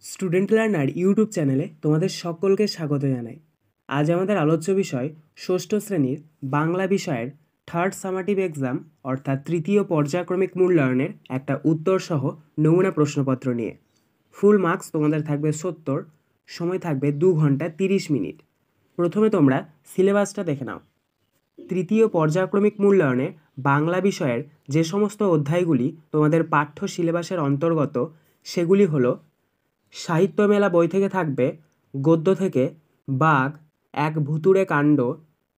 Student learner YouTube চ্যানেলে তোমাদের সকলকে স্বাগত জানাই। আজ আমাদের আলোচ্য বিষয় ষষ্ঠ শ্রেণীর বাংলা বিষয়ের থার্ড সামাটিভ এক্সাম অর্থাৎ তৃতীয় পর্যায়ক্রমিক মূল্যায়নের একটা উত্তরসহ নমুনা প্রশ্নপত্র নিয়ে। ফুল মার্কস তোমাদের থাকবে 70, সময় থাকবে 2 ঘন্টা 30 মিনিট। প্রথমে তোমরা সিলেবাসটা দেখে নাও। তৃতীয় পর্যায়ক্রমিক মূল্যায়নে বাংলা বিষয়ের যে সমস্ত অধ্যায়গুলি তোমাদের পাঠ্য সিলেবাসের অন্তর্গত সেগুলি হলো সাহিত্য মেলা বই থেকে থাকবে গদ্য থেকে বাঘ, এক ভুতুড়ে কাণ্ড,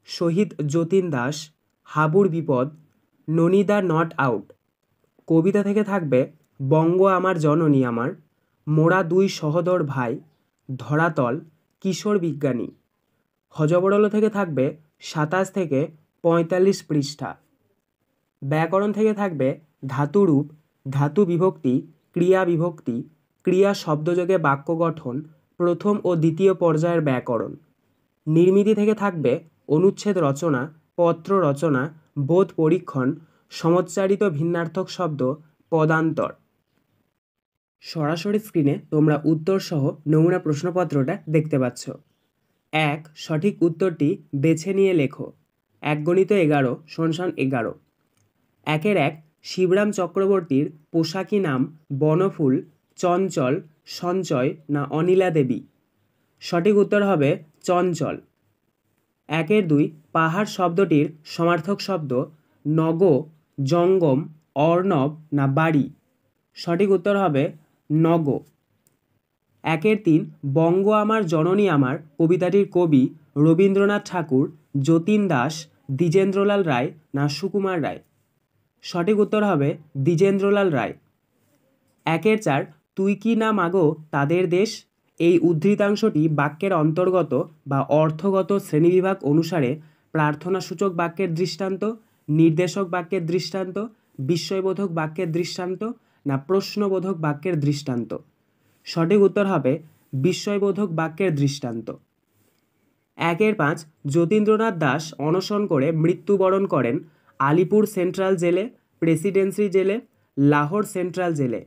শহীদ যতীন দাস, হাবুর বিপদ, ননিদা নট আউট। কবিতা থেকে থাকবে বঙ্গ আমার জননী আমার, মোরা দুই সহোদর ভাই, ধরাতল, কিশোর বিজ্ঞানী। হযবরল থেকে থাকবে 27 থেকে 45 পৃষ্ঠা। ব্যাকরণ থেকে থাকবে ধাতুরূপ, ধাতু বিভক্তি, ক্রিয়া বিভক্তি, ক্রিয়া শব্দযোগে বাক্য গঠন, প্রথম ও দ্বিতীয় পর্যায়ের ব্যাকরণ। নির্মিতি থেকে থাকবে অনুচ্ছেদ রচনা, পত্র রচনা, বোধ পরীক্ষণ, সমচ্চারিত ভিন্নার্থক শব্দ, পদান্তর। সরাসরি স্ক্রিনে তোমরা উত্তর সহ নমুনা প্রশ্নপত্রটা দেখতে পাচ্ছ। 1. সঠিক উত্তরটি বেছে নিয়ে লেখো। 1 × 11 = 11। 1-1 শিবরাম চক্রবর্তীর পোশাকি নাম বনফুল, চঞ্চল, সঞ্চয় না অনিলা দেবী? সঠিক উত্তর হবে চঞ্চল। 1-2 পাহাড় শব্দটির সমার্থক শব্দ নগ, জঙ্গম, অর্ণব না বাড়ি? সঠিক উত্তর হবে নগ। 1-3 বঙ্গ আমার জননী আমার কবিতাটির কবি রবীন্দ্রনাথ ঠাকুর, যতীন দাস, দ্বিজেন্দ্রলাল রায় না সুকুমার রায়? সঠিক উত্তর হবে দ্বিজেন্দ্রলাল রায়। 1-4 তুই কি না মাগো তাদের দেশ? এই উদ্ধৃতাংশটি বাক্যের অন্তর্গত বা অর্থগত শ্রেণীবিভাগ অনুসারে প্রার্থনাসূচক বাক্যের দৃষ্টান্ত, নির্দেশক বাক্যের দৃষ্টান্ত, বিস্ময়বোধক বাক্যের দৃষ্টান্ত না প্রশ্নবোধক বাক্যের দৃষ্টান্ত? সঠিক উত্তর হবে বিস্ময়বোধক বাক্যের দৃষ্টান্ত। 1-5 যতীন্দ্রনাথ দাস অনশন করে মৃত্যুবরণ করেন আলিপুর সেন্ট্রাল জেলে, প্রেসিডেন্সি জেলে, লাহোর সেন্ট্রাল জেলে?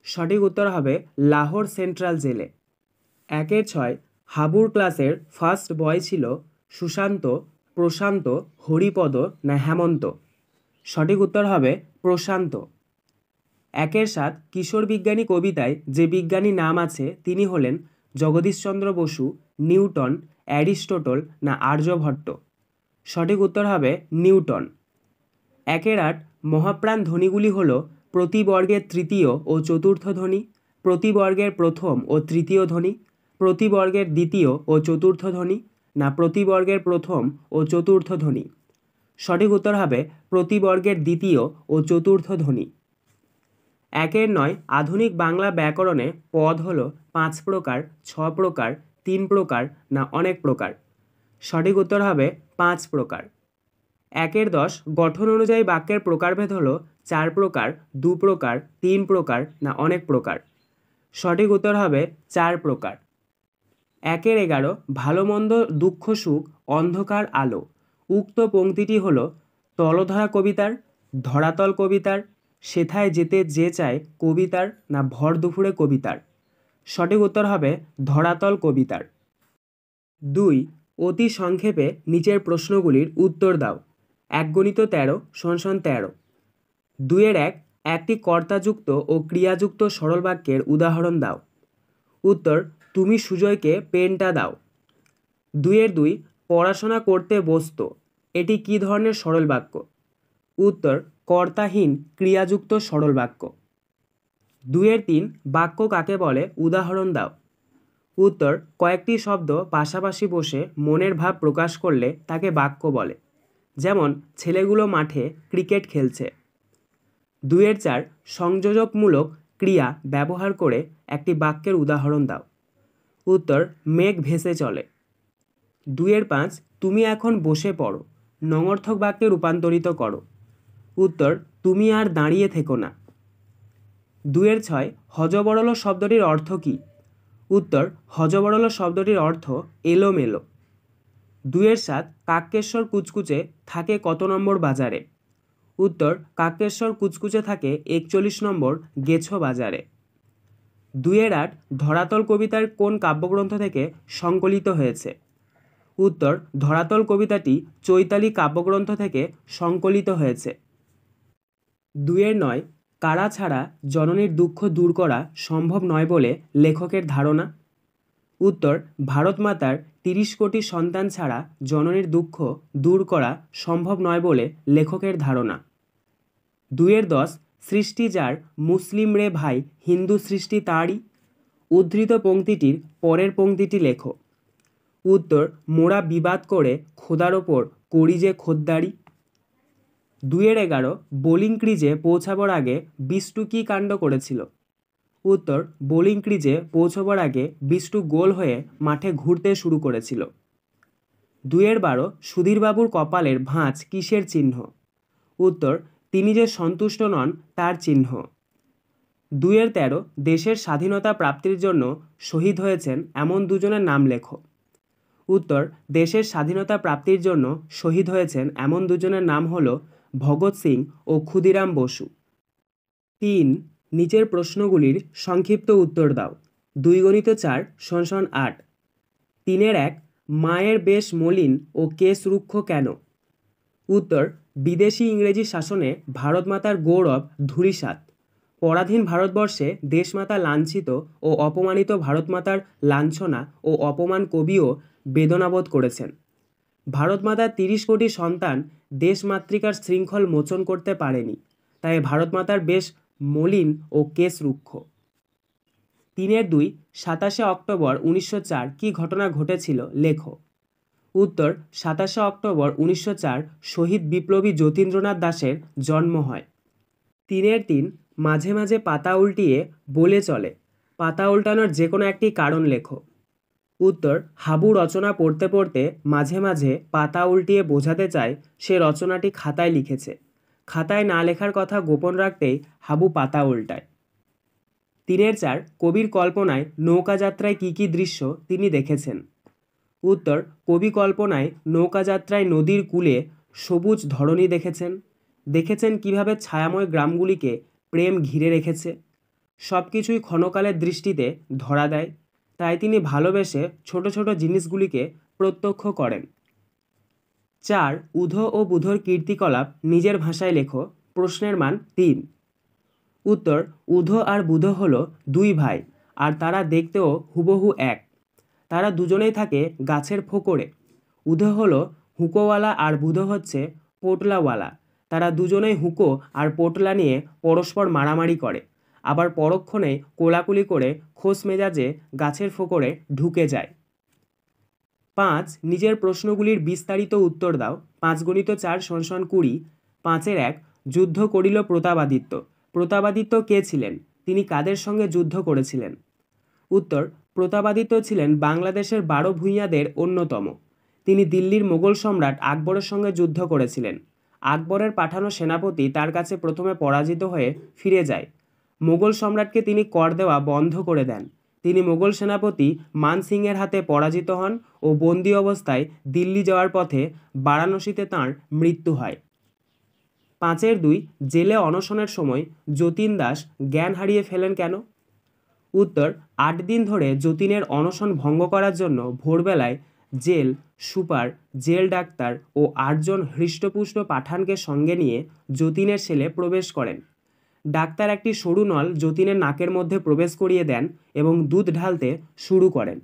সঠিক উত্তর হবে লাহোর সেন্ট্রাল জেলে। 1-6 হাবুর ক্লাসের ফার্স্ট বয় ছিল সুশান্ত, প্রশান্ত, হরিপদ না হেমন্ত? সঠিক উত্তর হবে প্রশান্ত। 1-7 কিশোর বিজ্ঞানী কবিতায় যে বিজ্ঞানী নাম আছে তিনি হলেন জগদীশচন্দ্র বসু, নিউটন, অ্যারিস্টটল না আর্যভট্ট? সঠিক উত্তর হবে নিউটন। 1-8 মহাপ্রাণ ধ্বনিগুলি হল প্রতি বর্গের তৃতীয় ও চতুর্থ ধ্বনি, প্রতি বর্গের প্রথম ও তৃতীয় ধ্বনি, প্রতি বর্গের দ্বিতীয় ও চতুর্থ ধ্বনি না প্রতি বর্গের প্রথম ও চতুর্থ ধ্বনি? সঠিক উত্তর হবে প্রতি বর্গের দ্বিতীয় ও চতুর্থ ধ্বনি। 1-9 আধুনিক বাংলা ব্যাকরণে পদ হল 5 প্রকার, 6 প্রকার, 3 প্রকার না অনেক প্রকার? সঠিক উত্তর হবে 5 প্রকার। 1-10 গঠন অনুযায়ী বাক্যের প্রকারভেদ হল 4 প্রকার, 2 প্রকার, 3 প্রকার না অনেক প্রকার? সঠিক উত্তর হবে 4 প্রকার। 1-11 ভালো মন্দ দুঃখ সুখ অন্ধকার আলো। উক্ত পংক্তিটি হল তলধরা কবিতার, ধরাতল কবিতার, সেথায় যেতে যে চায় কবিতার না ভর দুপুরে কবিতার? সঠিক উত্তর হবে ধরাতল কবিতার। 2 অতি সংক্ষেপে নিচের প্রশ্নগুলির উত্তর দাও। 1 × 13 = 13। 2-1 একটি কর্তাযুক্ত ও ক্রিয়াযুক্ত সরল বাক্যের উদাহরণ দাও। উত্তর তুমি সুজয়কে পেনটা দাও। 2-2 পড়াশোনা করতে বসতো, এটি কী ধরনের সরল বাক্য? উত্তর কর্তাহীন ক্রিয়াযুক্ত সরল বাক্য। 2-3 বাক্য কাকে বলে উদাহরণ দাও। উত্তর কয়েকটি শব্দ পাশাপাশি বসে মনের ভাব প্রকাশ করলে তাকে বাক্য বলে, যেমন ছেলেগুলো মাঠে ক্রিকেট খেলছে। 2-4 সংযোজকমূলক ক্রিয়া ব্যবহার করে একটি বাক্যের উদাহরণ দাও। উত্তর মেঘ ভেসে চলে। 2-5 তুমি এখন বসে পড়ো নঙর্থক বাক্যে রূপান্তরিত করো। উত্তর তুমি আর দাঁড়িয়ে থেকো না। 2-6 হযবরল শব্দটির অর্থ কী? উত্তর হযবরল শব্দটির অর্থ এলোমেলো। 2-7 কাক্যেশ্বর কুচকুচে থাকে কত নম্বর বাজারে? উত্তর কাক্যেশ্বর কুচকুচে থাকে 41 নম্বর গেছো বাজারে। 2-এর 8 ধরাতল কবিতার কোন কাব্যগ্রন্থ থেকে সংকলিত হয়েছে? উত্তর, ধরাতল কবিতাটি চৈতালি কাব্যগ্রন্থ থেকে সংকলিত হয়েছে। 2-এর 9 কারা ছাড়া জননীর দুঃখ দূর করা সম্ভব নয় বলে লেখকের ধারণা? উত্তর, ভারত মাতার 30 কোটি সন্তান ছাড়া জননীর দুঃখ দূর করা সম্ভব নয় বলে লেখকের ধারণা। 2-এর 10 সৃষ্টি যার মুসলিম রে ভাই হিন্দু সৃষ্টি তারই। উদ্ধৃত পংক্তিটির পরের পংক্তিটি লেখো। উত্তর, মোরা বিবাদ করে খোদার ওপর করি যে খোদ্দারি। 2-এর 11 বোলিং ক্রিজে পৌঁছাবার আগে বিষ্টু কী কাণ্ড করেছিল? উত্তর, বোলিং ক্রিজে পৌঁছবার আগে বিষ্টু গোল হয়ে মাঠে ঘুরতে শুরু করেছিল। 2-এর 12 সুধীরবাবুর কপালের ভাঁজ কিসের চিহ্ন? উত্তর, তিনি যে সন্তুষ্ট নন তার চিহ্ন। 2-এর 13 দেশের স্বাধীনতা প্রাপ্তির জন্য শহীদ হয়েছেন এমন দুজনের নাম লেখো। উত্তর, দেশের স্বাধীনতা প্রাপ্তির জন্য শহীদ হয়েছেন এমন দুজনের নাম হল ভগৎ সিং ও ক্ষুদিরাম বসু। 3 নিচের প্রশ্নগুলির সংক্ষিপ্ত উত্তর দাও। 2 × 4 = 8। 3-এর 1 মায়ের বেশ মলিন ও কেশ রুক্ষ কেন? উত্তর, বিদেশি ইংরেজি শাসনে ভারতমাতার গৌরব ধূলিসাৎ। পরাধীন ভারতবর্ষে দেশমাতা লাঞ্ছিত ও অপমানিত ভারতমাতার লাঞ্ছনা ও অপমান কবিও বেদনাবোধ করেছেন। ভারতমাতার 30 কোটি সন্তান দেশমাতৃকার শৃঙ্খল মোচন করতে পারেনি, তাই ভারতমাতার বেশ মলিন ও কেশ রুক্ষ। 3-এর 2 27শে অক্টোবর 1904 কী ঘটনা ঘটেছিল লেখো। উত্তর, 27শে অক্টোবর 1904 শহীদ বিপ্লবী যতীন্দ্রনাথ দাশের জন্ম হয়। 3-এর 3 মাঝে মাঝে পাতা উল্টিয়ে বলে চলে। পাতা উল্টানোর যে কোনো একটি কারণ লেখো। উত্তর, হাবু রচনা পড়তে পড়তে মাঝে মাঝে পাতা উল্টিয়ে বোঝাতে চায় সে রচনাটি খাতায় লিখেছে। খাতায় না লেখার কথা গোপন রাখতেই হাবু পাতা উল্টায়। 3-এর 4 কবির কল্পনায় নৌকাযাত্রায় কী কী দৃশ্য তিনি দেখেছেন? উত্তর, কবি কল্পনায় নৌকাযাত্রায় নদীর কূলে সবুজ ধরণী দেখেছেন। দেখেছেন কিভাবে ছায়াময় গ্রামগুলিকে প্রেম ঘিরে রেখেছে। সব কিছুই ক্ষণকালের দৃষ্টিতে ধরা দেয়, তাই তিনি ভালোবেসে ছোট ছোট জিনিসগুলিকে প্রত্যক্ষ করেন। 4 উধো ও বুধোর কীর্তিকলাপ নিজের ভাষায় লেখো। প্রশ্নের মান 3। উত্তর, উধো আর বুধো হলো 2 ভাই, আর তারা দেখতেও হুবহু এক। তারা দুজনেই থাকে গাছের ফোকরে। উধো হলো হুঁকোওয়ালা আর বুধো হচ্ছে পোটলাওয়ালা। তারা দুজনেই হুঁকো আর পোটলা নিয়ে পরস্পর মারামারি করে, আবার পরক্ষণে কোলাকুলি করে খোশ মেজাজে গাছের ফোকরে ঢুকে যায়। 5 নিজের প্রশ্নগুলির বিস্তারিত উত্তর দাও। 5 × 4 = 20। 5-এর 1 যুদ্ধ করিল প্রতাপাদিত্য। প্রতাপাদিত্য কে ছিলেন? তিনি কাদের সঙ্গে যুদ্ধ করেছিলেন? উত্তর, প্রতাপাদিত্য ছিলেন বাংলাদেশের 12 ভূঁইয়াদের অন্যতম। তিনি দিল্লির মোগল সম্রাট আকবরের সঙ্গে যুদ্ধ করেছিলেন। আকবরের পাঠানো সেনাপতি তার কাছে প্রথমে পরাজিত হয়ে ফিরে যায়। মোগল সম্রাটকে তিনি কর দেওয়া বন্ধ করে দেন। তিনি মোগল সেনাপতি মান সিংয়ের হাতে পরাজিত হন ও বন্দি অবস্থায় দিল্লি যাওয়ার পথে বারাণসীতে তাঁর মৃত্যু হয়। 5-এর 2 জেলে অনশনের সময় যতীন দাস জ্ঞান হারিয়ে ফেলেন কেন? উত্তর, 8 দিন ধরে যতীনের অনশন ভঙ্গ করার জন্য ভোরবেলায় জেল সুপার, জেল ডাক্তার ও 8 জন হৃষ্টপুষ্ট পাঠানকে সঙ্গে নিয়ে যতীনের সেলে প্রবেশ করেন। ডাক্তার একটি সরু নল যতীনের নাকের মধ্যে প্রবেশ করিয়ে দেন এবং দুধ ঢালতে শুরু করেন।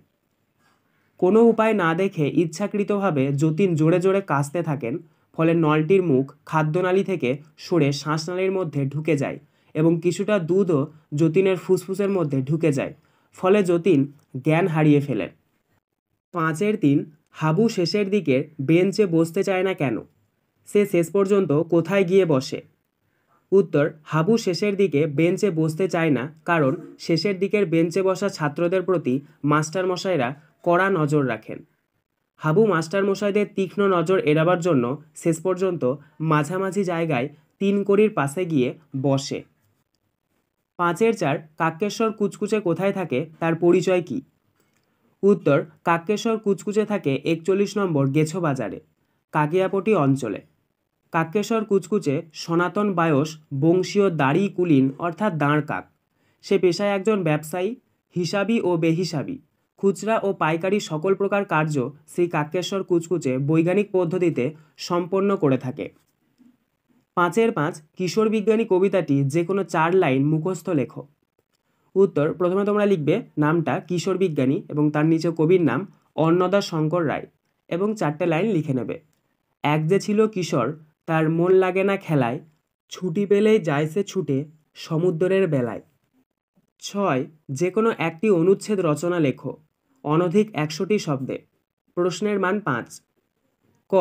কোনো উপায় না দেখে ইচ্ছাকৃতভাবে যতীন জোরে জোরে কাশতে থাকেন, ফলে নলটির মুখ খাদ্যনালী থেকে সরে শ্বাসনালীর মধ্যে ঢুকে যায় এবং কিছুটা দুধও যতীনের ফুসফুসের মধ্যে ঢুকে যায়, ফলে যতীন জ্ঞান হারিয়ে ফেলেন। 5-এর 3 হাবু শেষের দিকের বেঞ্চে বসতে চায় না কেন? সে শেষ পর্যন্ত কোথায় গিয়ে বসে? উত্তর, হাবু শেষের দিকে বেঞ্চে বসতে চায় না কারণ শেষের দিকের বেঞ্চে বসা ছাত্রদের প্রতি মাস্টারমশাইরা কড়া নজর রাখেন। হাবু মাস্টারমশাইদের তীক্ষ্ণ নজর এড়াবার জন্য শেষ পর্যন্ত মাঝামাঝি জায়গায় 3 কড়ির পাশে গিয়ে বসে। 5-এর 4 কাক্যেশ্বর কুচকুচে কোথায় থাকে তার পরিচয় কী? উত্তর, কাক্যেশ্বর কুচকুচে থাকে 41 নম্বর গেছো বাজারে, কাকিয়াপটি অঞ্চলে। কাক্যেশ্বর কুচকুচে সনাতন বায়স বংশীয় দাড়ি কুলীন অর্থাৎ দাঁড় কাক। সে পেশায় একজন ব্যবসায়ী হিসাবি ও বেহিসাবি, খুচরা ও পাইকারি সকল প্রকার কার্য শ্রী কাক্যেশ্বর কুচকুচে বৈজ্ঞানিক পদ্ধতিতে সম্পন্ন করে থাকে। 5-5 কিশোর বিজ্ঞানী কবিতাটি যে কোনো 4 লাইন মুখস্থ লেখো। উত্তর, প্রথমে তোমরা লিখবে নামটা কিশোর বিজ্ঞানী এবং তার নিচে কবির নাম অন্নদা শঙ্কর রায় এবং 4টে লাইন লিখে নেবে। এক যে ছিল কিশোর, তার মন লাগে না খেলায়, ছুটি পেলেই যায় সে ছুটে সমুদ্রের বেলায়। 6 যে কোনো একটি অনুচ্ছেদ রচনা লেখো অনধিক 100টি শব্দে। প্রশ্নের মান 5। ক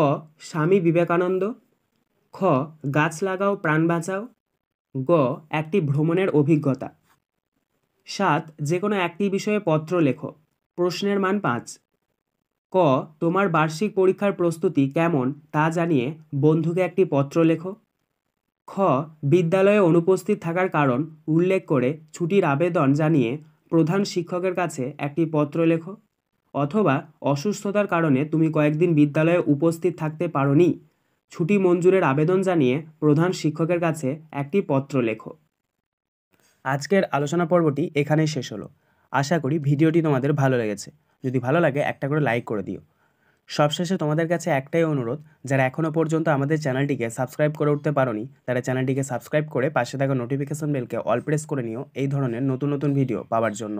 স্বামী বিবেকানন্দ, খ গাছ লাগাও প্রাণ বাঁচাও, গ একটি ভ্রমণের অভিজ্ঞতা। 7 যে কোনো একটি বিষয়ে পত্র লেখো। প্রশ্নের মান 5। ক তোমার বার্ষিক পরীক্ষার প্রস্তুতি কেমন তা জানিয়ে বন্ধুকে একটি পত্র লেখো। খ বিদ্যালয়ে অনুপস্থিত থাকার কারণ উল্লেখ করে ছুটির আবেদন জানিয়ে প্রধান শিক্ষকের কাছে একটি পত্র লেখো। অথবা অসুস্থতার কারণে তুমি কয়েকদিন বিদ্যালয়ে উপস্থিত থাকতে পারোনি, ছুটি মঞ্জুরের আবেদন জানিয়ে প্রধান শিক্ষকের কাছে একটি পত্র লেখো। আজকের আলোচনা পর্বটি এখানেই শেষ হলো। আশা করি ভিডিওটি তোমাদের ভালো লেগেছে। যদি ভালো লাগে একটা করে লাইক করে দিও। সবশেষে তোমাদের কাছে একটাই অনুরোধ, যারা এখনও পর্যন্ত আমাদের চ্যানেলটিকে সাবস্ক্রাইব করে উঠতে পারোনি তারা চ্যানেলটিকে সাবস্ক্রাইব করে পাশে থাকা নোটিফিকেশন বেলকে অল প্রেস করে নিও এই ধরনের নতুন নতুন ভিডিও পাওয়ার জন্য।